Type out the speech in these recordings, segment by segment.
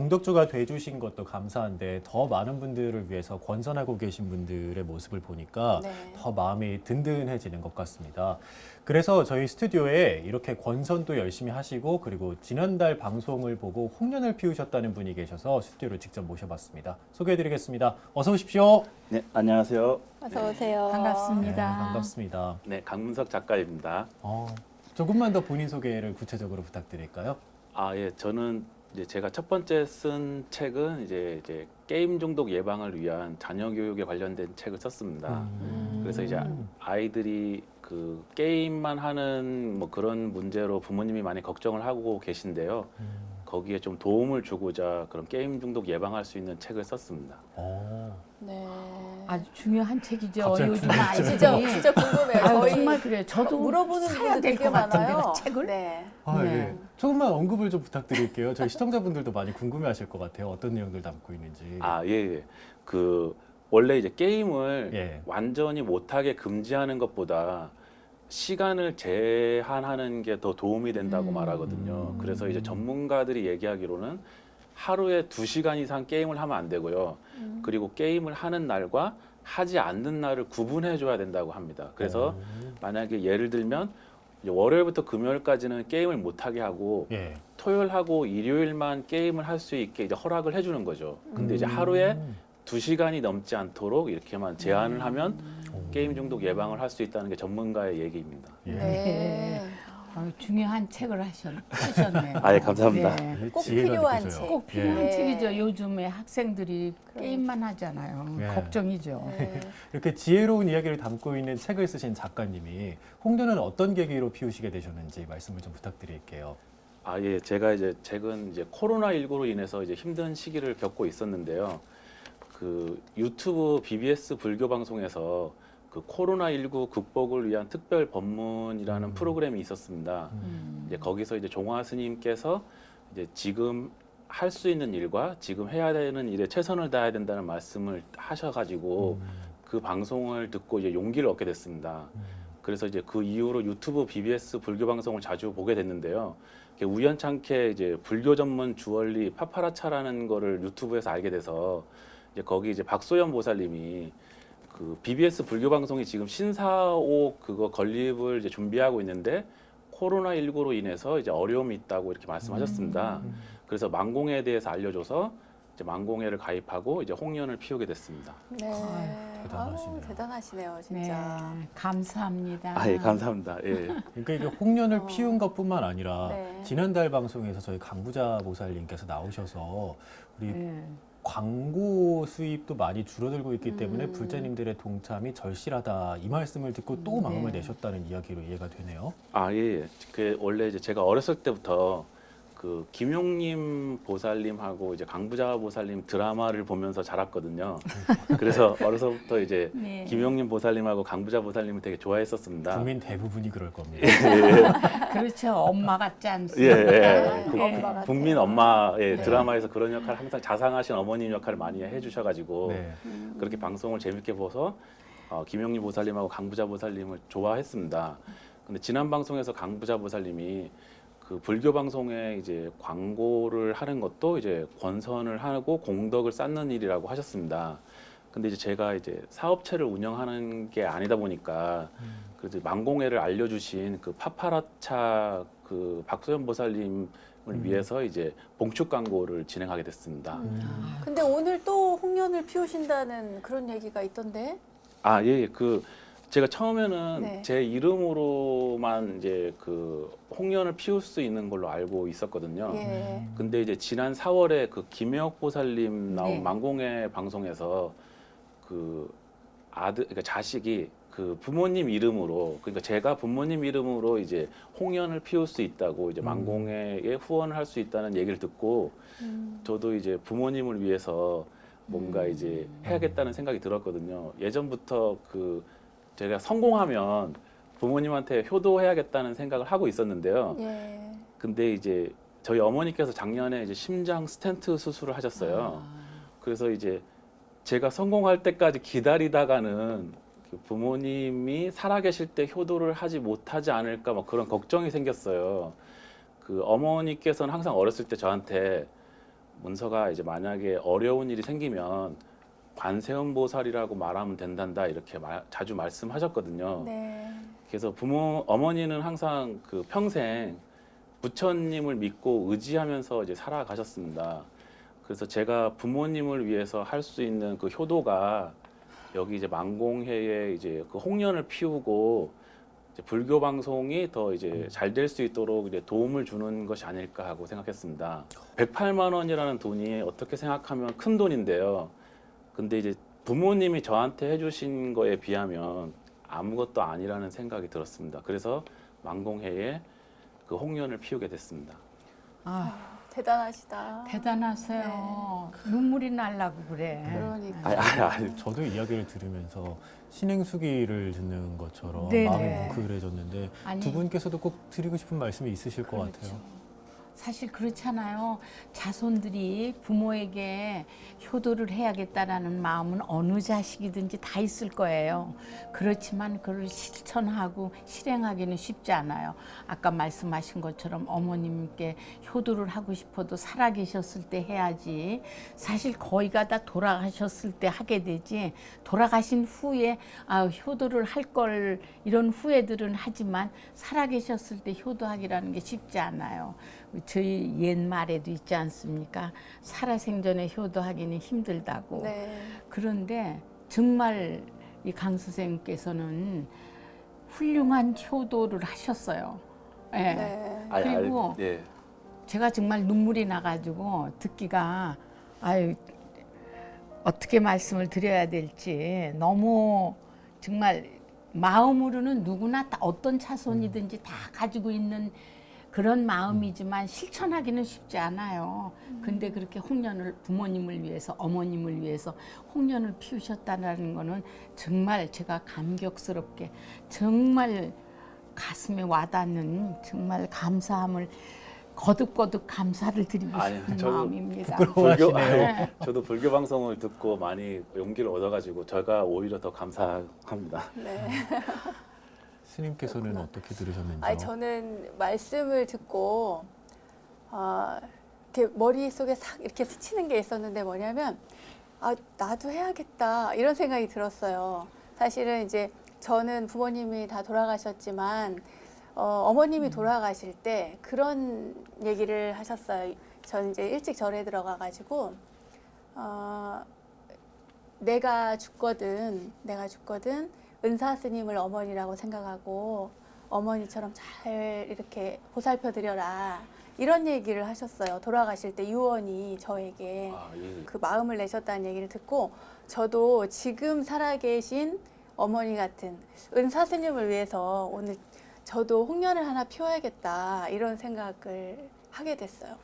봉독주가 돼주신 것도 감사한데 더 많은 분들을 위해서 권선하고 계신 분들의 모습을 보니까 네. 더 마음이 든든해지는 것 같습니다. 그래서 저희 스튜디오에 이렇게 권선도 열심히 하시고 그리고 지난달 방송을 보고 홍련을 피우셨다는 분이 계셔서 스튜디오로 직접 모셔봤습니다. 소개해드리겠습니다. 어서 오십시오. 네, 안녕하세요. 어서 오세요. 반갑습니다. 네, 반갑습니다. 네, 강문석 작가입니다. 조금만 더 본인 소개를 구체적으로 부탁드릴까요? 예, 저는 이제 제가 첫 번째 쓴 책은 이제 게임 중독 예방을 위한 자녀 교육에 관련된 책을 썼습니다. 그래서 이제 아이들이 그 게임만 하는 뭐 그런 문제로 부모님이 많이 걱정을 하고 계신데요. 거기에 좀 도움을 주고자 그런 게임 중독 예방할 수 있는 책을 썼습니다. 네. 아주 중요한 책이죠. 갑자기 요즘 궁금해져요. 아이들이. 진짜 궁금해요. 아유, 저희 정말 그래요. 저도 물어보는 사야 분들 될 되게 것 같은데 많아요. 책을. 네. 네. 네. 조금만 언급을 좀 부탁드릴게요. 저희 시청자분들도 많이 궁금해하실 것 같아요. 어떤 내용들 담고 있는지. 예. 그 원래 이제 게임을 예. 완전히 못하게 금지하는 것보다 시간을 제한하는 게 더 도움이 된다고 말하거든요. 그래서 이제 전문가들이 얘기하기로는 하루에 2시간 이상 게임을 하면 안 되고요. 그리고 게임을 하는 날과 하지 않는 날을 구분해 줘야 된다고 합니다. 그래서 만약에 예를 들면 이제 월요일부터 금요일까지는 게임을 못 하게 하고 예. 토요일하고 일요일만 게임을 할 수 있게 이제 허락을 해 주는 거죠. 근데 이제 하루에 2시간이 넘지 않도록 이렇게만 제한을 하면 게임 중독 예방을 할 수 있다는 게 전문가의 얘기입니다. 예. 네. 중요한 책을 쓰셨네요. 예, 감사합니다. 네. 꼭 지혜가 필요한 느껴져요. 책. 꼭 필요한 예. 책이죠. 요즘에 학생들이 그러니까. 게임만 하잖아요. 예. 걱정이죠. 네. 이렇게 지혜로운 이야기를 담고 있는 책을 쓰신 작가님이 홍련은 어떤 계기로 피우시게 되셨는지 말씀을 좀 부탁드릴게요. 예, 제가 이제 최근 이제 코로나19로 인해서 이제 힘든 시기를 겪고 있었는데요. 그 유튜브 BBS 불교 방송에서 그 코로나19 극복을 위한 특별 법문이라는 프로그램이 있었습니다. 이제 거기서 이제 종화 스님께서 이제 지금 할 수 있는 일과 지금 해야 되는 일에 최선을 다해야 된다는 말씀을 하셔가지고 그 방송을 듣고 이제 용기를 얻게 됐습니다. 그래서 이제 그 이후로 유튜브 BBS 불교 방송을 자주 보게 됐는데요. 이렇게 우연찮게 이제 불교 전문 주얼리 파파라차라는 거를 유튜브에서 알게 돼서 이제 거기 이제 박소연 보살님이 그 BBS 불교 방송이 지금 신사옥 그거 건립을 이제 준비하고 있는데 코로나19로 인해서 이제 어려움이 있다고 이렇게 말씀하셨습니다. 그래서 망공회에 대해서 알려줘서 이제 망공회를 가입하고 이제 홍련을 피우게 됐습니다. 네. 대단하시네요. 대단하시네요, 네. 진짜. 감사합니다. 예, 감사합니다. 예. 그러니까 이게 홍련을 피운 것뿐만 아니라 네. 지난달 방송에서 저희 강부자 보살님께서 나오셔서 우리 네. 광고 수입도 많이 줄어들고 있기 때문에 불자님들의 동참이 절실하다 이 말씀을 듣고 또 마음을 네. 내셨다는 이야기로 이해가 되네요. 예. 그 원래 이제 제가 어렸을 때부터 그 김용림 보살님하고 이제 강부자 보살님 드라마를 보면서 자랐거든요. 그래서 어려서부터 이제 네. 김용림 보살님하고 강부자 보살님을 되게 좋아했었습니다. 국민 대부분이 그럴 겁니다. 그렇죠. 엄마 같지 예, 않습니까? 예. 엄마 같아요. 국민 엄마 네. 드라마에서 그런 역할 항상 자상하신 어머님 역할을 많이 해주셔가지고 네. 그렇게 방송을 재밌게 보서 김용림 보살님하고 강부자 보살님을 좋아했습니다. 근데 지난 방송에서 강부자 보살님이 그 불교 방송에 이제 광고를 하는 것도 이제 권선을 하고 공덕을 쌓는 일이라고 하셨습니다. 근데 이제 제가 이제 사업체를 운영하는 게 아니다 보니까 그 망공회를 알려주신 그 파파라차 그 박소연 보살님을 위해서 이제 봉축 광고를 진행하게 됐습니다. 근데 오늘 또 홍련을 피우신다는 그런 얘기가 있던데? 예. 그 제가 처음에는 네. 제 이름으로만 이제 그 홍련을 피울 수 있는 걸로 알고 있었거든요. 예. 근데 이제 지난 4월에 그 김혜옥 보살님 나온 네. 망공회 방송에서 그 그러니까 자식이 그 부모님 이름으로 그러니까 제가 부모님 이름으로 이제 홍련을 피울 수 있다고 이제 망공회에 후원을 할 수 있다는 얘기를 듣고 저도 이제 부모님을 위해서 뭔가 이제 해야겠다는 생각이 들었거든요. 예전부터 그 제가 성공하면 부모님한테 효도해야겠다는 생각을 하고 있었는데요. 예. 근데 이제 저희 어머니께서 작년에 이제 심장 스텐트 수술을 하셨어요. 그래서 이제 제가 성공할 때까지 기다리다가는 그 부모님이 살아계실 때 효도를 하지 못하지 않을까 막 그런 걱정이 생겼어요. 그 어머니께서는 항상 어렸을 때 저한테 문서가 이제 만약에 어려운 일이 생기면 관세음보살이라고 말하면 된단다 이렇게 자주 말씀하셨거든요. 네. 그래서 어머니는 항상 그 평생 부처님을 믿고 의지하면서 이제 살아가셨습니다. 그래서 제가 부모님을 위해서 할 수 있는 그 효도가 여기 이제 만공회에 이제 그 홍련을 피우고 이제 불교 방송이 더 이제 잘 될 수 있도록 이제 도움을 주는 것이 아닐까 하고 생각했습니다. 108만 원이라는 돈이 어떻게 생각하면 큰 돈인데요. 근데 이제 부모님이 저한테 해주신 거에 비하면 아무것도 아니라는 생각이 들었습니다. 그래서 만공회에 그 홍련을 피우게 됐습니다. 아, 대단하시다. 대단하세요. 눈물이 날라고 그래. 그러니까. 저도 이야기를 들으면서 신행수기를 듣는 것처럼 네네. 마음이 뭉클해졌는데 아니, 두 분께서도 꼭 드리고 싶은 말씀이 있으실 것 그렇죠. 같아요. 사실 그렇잖아요. 자손들이 부모에게 효도를 해야겠다라는 마음은 어느 자식이든지 다 있을 거예요. 그렇지만 그걸 실천하고 실행하기는 쉽지 않아요. 아까 말씀하신 것처럼 어머님께 효도를 하고 싶어도 살아계셨을 때 해야지. 사실 거의가 다 돌아가셨을 때 하게 되지. 돌아가신 후에 효도를 할 걸 이런 후회들은 하지만 살아계셨을 때 효도하기라는 게 쉽지 않아요. 저희 옛말에도 있지 않습니까? 살아생전에 효도하기는 힘들다고. 네. 그런데 정말 이 강 선생님께서는 훌륭한 효도를 하셨어요. 예. 네. 그리고 예. 제가 정말 눈물이 나가지고 듣기가 어떻게 말씀을 드려야 될지 너무 정말 마음으로는 누구나 다 어떤 차손이든지 다 가지고 있는 그런 마음이지만 실천하기는 쉽지 않아요. 근데 그렇게 홍련을 부모님을 위해서 어머님을 위해서 홍련을 피우셨다는 거는 정말 제가 감격스럽게 정말 가슴에 와닿는 정말 감사함을 거듭거듭 감사를 드리고 아니, 싶은 저도 마음입니다. 부끄러워하시네요. 저도 불교 방송을 듣고 많이 용기를 얻어가지고 제가 오히려 더 감사합니다. 네. 스님께서는 어떻게 들으셨는지요? 아니, 저는 말씀을 듣고 이렇게 머릿속에 싹 이렇게 스치는 게 있었는데 뭐냐면 나도 해야겠다 이런 생각이 들었어요. 사실은 이제 저는 부모님이 다 돌아가셨지만 어머님이 돌아가실 때 그런 얘기를 하셨어요. 저는 이제 일찍 절에 들어가가지고 내가 죽거든 은사 스님을 어머니라고 생각하고 어머니처럼 잘 이렇게 보살펴드려라 이런 얘기를 하셨어요. 돌아가실 때 유언이 저에게 예. 그 마음을 내셨다는 얘기를 듣고 저도 지금 살아계신 어머니 같은 은사 스님을 위해서 오늘 저도 홍련을 하나 피워야겠다 이런 생각을 하게 됐어요.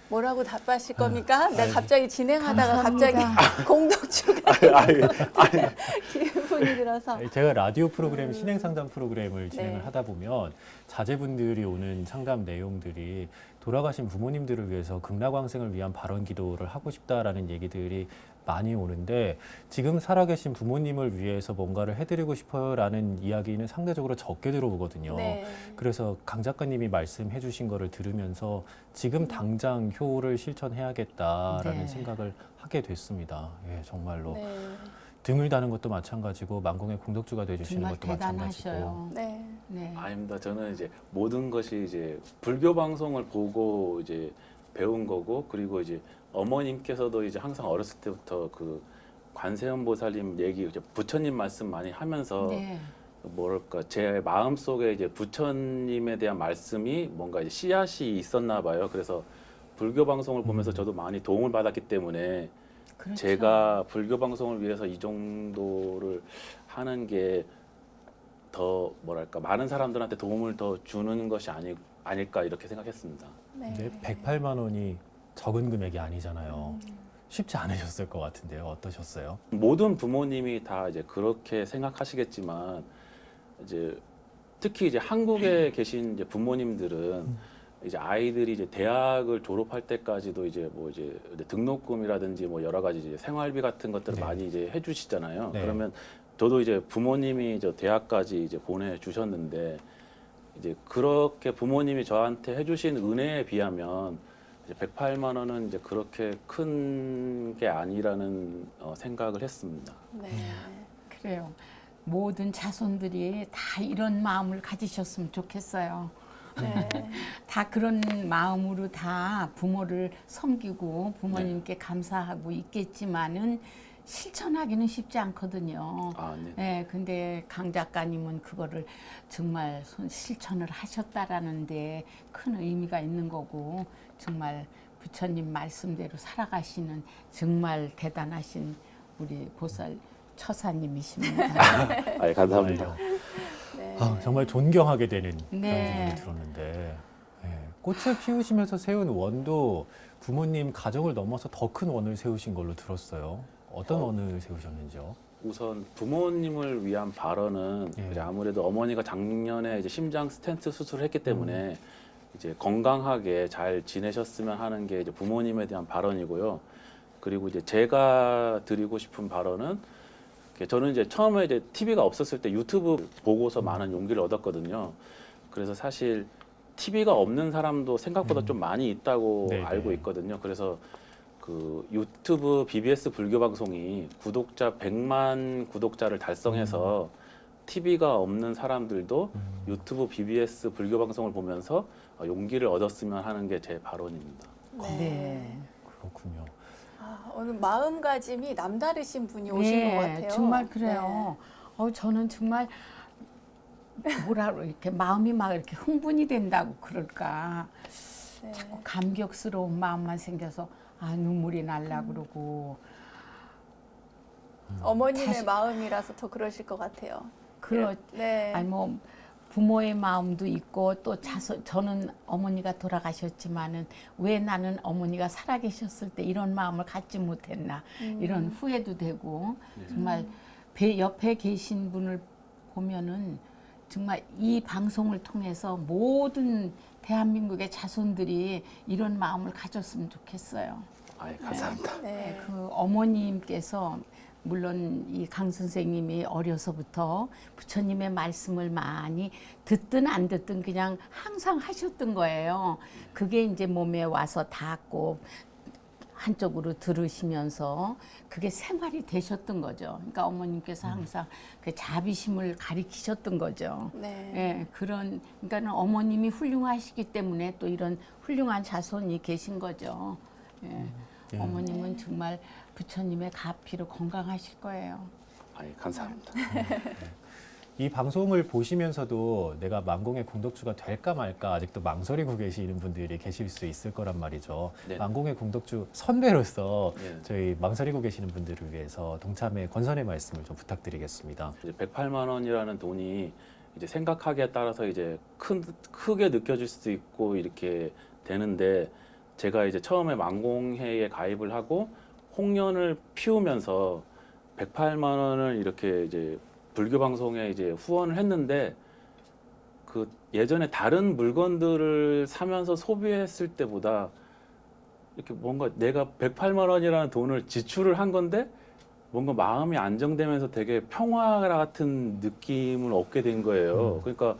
뭐라고 답하실 겁니까? 내가 갑자기 진행하다가 갑자기 공덕주가 기분이 들어서. 제가 라디오 프로그램 신행 상담 프로그램을 진행을 네. 하다 보면 자제분들이 오는 상담 내용들이 돌아가신 부모님들을 위해서 극락왕생을 위한 발언 기도를 하고 싶다라는 얘기들이 많이 오는데 지금 살아계신 부모님을 위해서 뭔가를 해드리고 싶어요라는 이야기는 상대적으로 적게 들어오거든요. 네. 그래서 강 작가님이 말씀해 주신 거를 들으면서 지금 당장 효를 실천해야겠다라는 네. 생각을 하게 됐습니다. 예, 정말로. 네. 등을 다는 것도 마찬가지고 만공의 공덕주가 되주시는 정말 것도 마찬가지고. 대단하셔요. 네. 네. 아닙니다. 저는 이제 모든 것이 이제 불교 방송을 보고 이제 배운 거고 그리고 이제 어머님께서도 이제 항상 어렸을 때부터 그 관세음보살님 얘기, 이제 부처님 말씀 많이 하면서 네. 뭐랄까 제 마음 속에 이제 부처님에 대한 말씀이 뭔가 이제 씨앗이 있었나 봐요. 그래서 불교 방송을 보면서 저도 많이 도움을 받았기 때문에 그렇죠. 제가 불교 방송을 위해서 이 정도를 하는 게 더 뭐랄까 많은 사람들한테 도움을 더 주는 것이 아닐까 이렇게 생각했습니다. 네. 근데 108만 원이 적은 금액이 아니잖아요. 쉽지 않으셨을 것 같은데요. 어떠셨어요? 모든 부모님이 다 이제 그렇게 생각하시겠지만 이제 특히 이제 한국에 계신 이제 부모님들은 이제 아이들이 이제 대학을 졸업할 때까지도 이제 뭐 이제 등록금이라든지 뭐 여러 가지 이제 생활비 같은 것들을 네. 많이 이제 해주시잖아요. 네. 그러면 저도 이제 부모님이 저 대학까지 이제 보내주셨는데 이제 그렇게 부모님이 저한테 해주신 은혜에 비하면 이제 108만 원은 이제 그렇게 큰 게 아니라는 생각을 했습니다. 네. 그래요. 모든 자손들이 다 이런 마음을 가지셨으면 좋겠어요. 네. 다 그런 마음으로 다 부모를 섬기고 부모님께 감사하고 있겠지만은 실천하기는 쉽지 않거든요. 아, 네. 네, 근데 강 작가님은 그거를 정말 실천을 하셨다라는데 큰 의미가 있는 거고 정말 부처님 말씀대로 살아가시는 정말 대단하신 우리 보살 처사님이십니다. 아, 예, 감사합니다. 네. 정말 존경하게 되는 그런 네. 생각이 들었는데 꽃을 피우시면서 세운 원도 부모님 가정을 넘어서 더 큰 원을 세우신 걸로 들었어요. 어떤 원을 세우셨는지요? 우선 부모님을 위한 발언은 예. 이제 아무래도 어머니가 작년에 이제 심장 스텐트 수술을 했기 때문에 이제 건강하게 잘 지내셨으면 하는 게 이제 부모님에 대한 발언이고요. 그리고 이제 제가 드리고 싶은 발언은 저는 이제 처음에 이제 TV가 없었을 때 유튜브 보고서 많은 용기를 얻었거든요. 그래서 사실 TV가 없는 사람도 생각보다 좀 많이 있다고 네네. 알고 있거든요. 그래서 그 유튜브 BBS 불교 방송이 구독자 100만 구독자를 달성해서 TV가 없는 사람들도 유튜브 BBS 불교 방송을 보면서 용기를 얻었으면 하는 게 제 발언입니다. 네. 그렇군요. 아, 오늘 마음가짐이 남다르신 분이 오신 것 같아요. 네, 정말 그래요. 저는 정말 뭐라 이렇게 마음이 막 이렇게 흥분이 된다고 그럴까. 네. 자꾸 감격스러운 마음만 생겨서 눈물이 날라 그러고 어머님의 다시- 마음이라서 더 그러실 것 같아요. 네. 아니 뭐 부모의 마음도 있고 또 저는 어머니가 돌아가셨지만은 왜 나는 어머니가 살아계셨을 때 이런 마음을 갖지 못했나 이런 후회도 되고 정말 옆에 계신 분을 보면은 정말 이 방송을 통해서 모든 대한민국의 자손들이 이런 마음을 가졌으면 좋겠어요. 아, 예, 감사합니다. 네. 그 어머님께서 물론 이 강 선생님이 어려서부터 부처님의 말씀을 많이 듣든 안 듣든 그냥 항상 하셨던 거예요. 그게 이제 몸에 와서 닿고 한쪽으로 들으시면서 그게 생활이 되셨던 거죠. 그러니까 어머님께서 항상 그 자비심을 가리키셨던 거죠. 네. 예, 그러니까는 어머님이 훌륭하시기 때문에 또 이런 훌륭한 자손이 계신 거죠. 예. 예. 어머님은 정말 부처님의 가피로 건강하실 거예요. 아, 예, 감사합니다. 이 방송을 보시면서도 내가 만공의 공덕주가 될까 말까 아직도 망설이고 계시는 분들이 계실 수 있을 거란 말이죠. 네. 만공의 공덕주 선배로서 네. 저희 망설이고 계시는 분들을 위해서 동참의 권선의 말씀을 좀 부탁드리겠습니다. 이제 108만 원이라는 돈이 이제 생각하기에 따라서 이제 크게 느껴질 수도 있고 이렇게 되는데 제가 이제 처음에 만공회에 가입을 하고 홍련을 피우면서 108만 원을 이렇게 이제 불교 방송에 이제 후원을 했는데 그 예전에 다른 물건들을 사면서 소비했을 때보다 이렇게 뭔가 내가 108만 원이라는 돈을 지출을 한 건데 뭔가 마음이 안정되면서 되게 평화 같은 느낌을 얻게 된 거예요. 그러니까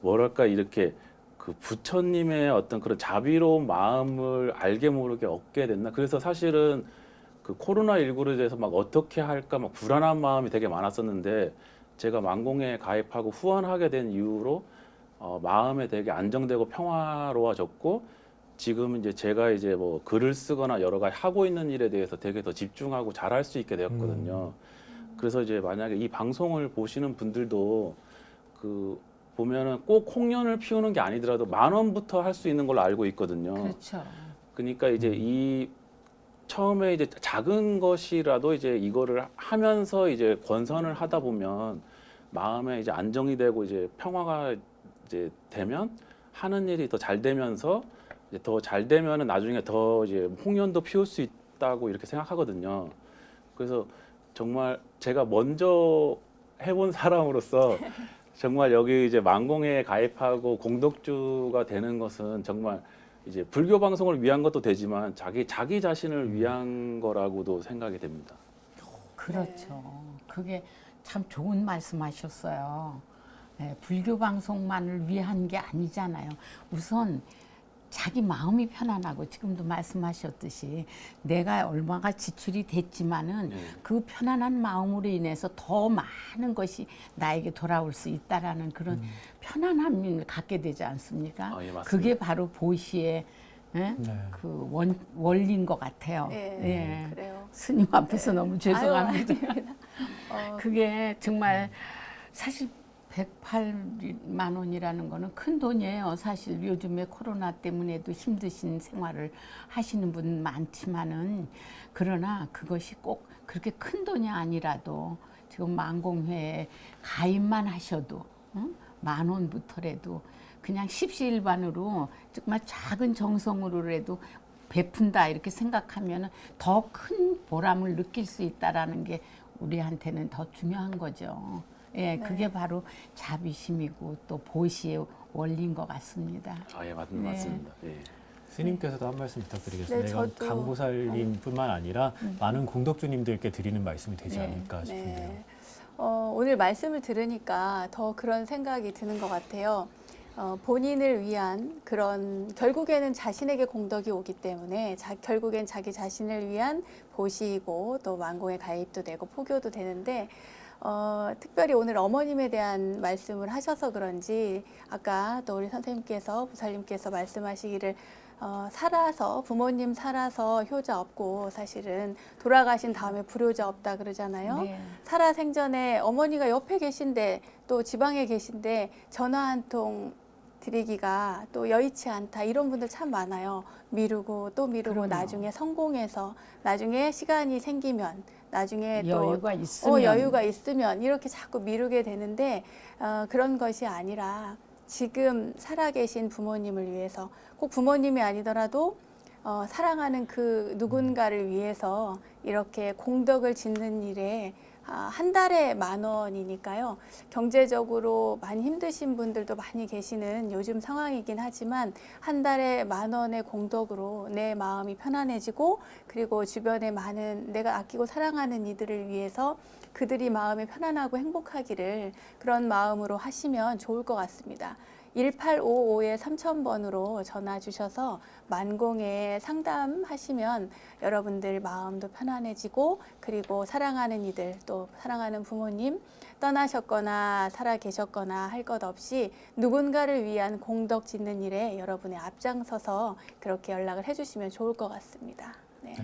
뭐랄까 이렇게 그 부처님의 어떤 그런 자비로운 마음을 알게 모르게 얻게 됐나. 그래서 사실은 그 코로나19로 대해서 막 어떻게 할까 막 불안한 마음이 되게 많았었는데 제가 만공에 가입하고 후원하게 된 이후로 마음에 되게 안정되고 평화로워졌고 지금 이제 제가 이제 뭐 글을 쓰거나 여러 가지 하고 있는 일에 대해서 되게 더 집중하고 잘할 수 있게 되었거든요. 그래서 이제 만약에 이 방송을 보시는 분들도 그 보면은 꼭 홍련을 피우는 게 아니더라도 10,000원부터 할 수 있는 걸로 알고 있거든요. 그렇죠. 그러니까 이제 이 처음에 이제 작은 것이라도 이제 이거를 하면서 이제 권선을 하다 보면 마음에 이제 안정이 되고 이제 평화가 이제 되면 하는 일이 더 잘 되면서 이제 더 잘 되면은 나중에 더 이제 홍련도 피울 수 있다고 이렇게 생각하거든요. 그래서 정말 제가 먼저 해본 사람으로서 정말 여기 이제 만공에 가입하고 공덕주가 되는 것은 정말 이제 불교 방송을 위한 것도 되지만 자기 자신을 위한 거라고도 생각이 됩니다. 그렇죠. 그게 참 좋은 말씀하셨어요. 네, 불교 방송만을 위한 게 아니잖아요. 우선 자기 마음이 편안하고 지금도 말씀하셨듯이 내가 얼마가 지출이 됐지만은 네. 그 편안한 마음으로 인해서 더 많은 것이 나에게 돌아올 수 있다라는 그런 편안함을 갖게 되지 않습니까? 아, 예, 맞습니다. 그게 바로 보시의 예? 네. 그 원리인 것 같아요. 예, 그래요. 스님 앞에서 너무 죄송합니다. 아유, 아닙니다. 그게 정말 사실 108만 원이라는 거는 큰 돈이에요. 사실 요즘에 코로나 때문에도 힘드신 생활을 하시는 분 많지만은 그러나 그것이 꼭 그렇게 큰 돈이 아니라도 지금 만공회에 가입만 하셔도 10,000원부터라도 그냥 십시일반으로 정말 작은 정성으로라도 베푼다 이렇게 생각하면 더 큰 보람을 느낄 수 있다라는 게 우리한테는 더 중요한 거죠. 예, 그게 바로 자비심이고 또 보시의 원리인 것 같습니다. 아, 예, 네. 맞습니다. 예. 스님께서도 한 말씀 부탁드리겠습니다. 네, 이건 저도- 강보살님뿐만 아니라 많은 공덕주님들께 드리는 말씀이 되지 네, 않을까 싶은데요. 네. 오늘 말씀을 들으니까 더 그런 생각이 드는 것 같아요. 본인을 위한 그런 결국에는 자신에게 공덕이 오기 때문에 결국엔 자기 자신을 위한 보시이고 또 만공에 가입도 되고 포교도 되는데 특별히 오늘 어머님에 대한 말씀을 하셔서 그런지 아까 또 우리 선생님께서 부살님께서 말씀하시기를 살아서 부모님 살아서 효자 없고 사실은 돌아가신 다음에 불효자 없다 그러잖아요. 네. 살아 생전에 어머니가 옆에 계신데 또 지방에 계신데 전화 한 통 드리기가 또 여의치 않다 이런 분들 참 많아요. 미루고 또 미루고 그럼요. 나중에 성공해서 나중에 시간이 생기면 나중에 또 여유가 있으면 여유가 있으면 이렇게 자꾸 미루게 되는데 그런 것이 아니라 지금 살아계신 부모님을 위해서 꼭 부모님이 아니더라도 사랑하는 그 누군가를 위해서 이렇게 공덕을 짓는 일에 한 달에 10,000원이니까요. 경제적으로 많이 힘드신 분들도 많이 계시는 요즘 상황이긴 하지만 한 달에 10,000원의 공덕으로 내 마음이 편안해지고 그리고 주변에 많은 내가 아끼고 사랑하는 이들을 위해서 그들이 마음이 편안하고 행복하기를 그런 마음으로 하시면 좋을 것 같습니다. 1855에 3000번으로 전화 주셔서 만공에 상담하시면 여러분들 마음도 편안해지고 그리고 사랑하는 이들 또 사랑하는 부모님 떠나셨거나 살아 계셨거나 할 것 없이 누군가를 위한 공덕 짓는 일에 여러분의 앞장서서 그렇게 연락을 해주시면 좋을 것 같습니다. 네.